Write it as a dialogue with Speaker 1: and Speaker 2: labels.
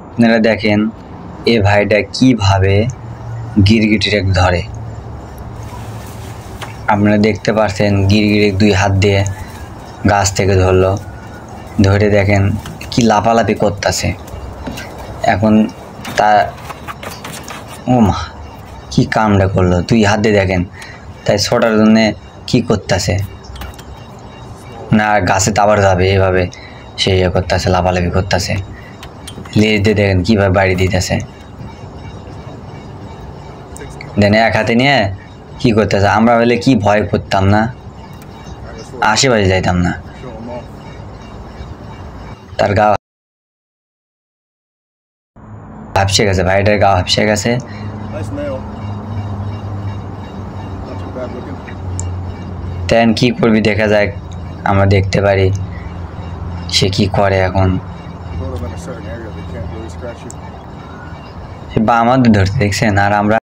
Speaker 1: আপনারা দেখেন এ ভাইটা কিভাবে গিরগিটির ধরে। আপনারা দেখতে পাচ্ছেন গিরগিটির 2 হাত দিয়ে গাছ থেকে ধরলো, ধরে দেখেন কি লাফালাফি করতেছে। এখন তা ও মা কি কামড়া করলো, 2 হাত দিয়ে দেখেন তাই ছোটার জন্যে কি করতেছে না, গাছে আবার যাবে এভাবে সে ইয়ে করতেছে, লাফালাফি করতেছে। লেজ দিয়ে দেখেন কীভাবে বাড়ি দিতেছে, দেন 1 হাতে নিয়ে কি করতেছে। আমরা হলে কি ভয় করতাম না, আশেপাশে যাইতাম না। তার গা হাঁপসে গেছে, ভাইটার গা হাঁপসে গেছে। তেন কি করবি দেখা যায়, আমরা দেখতে পারি সে কি করে। এখন সে বাম হাতে ধরতে দেখছেন, আর আমরা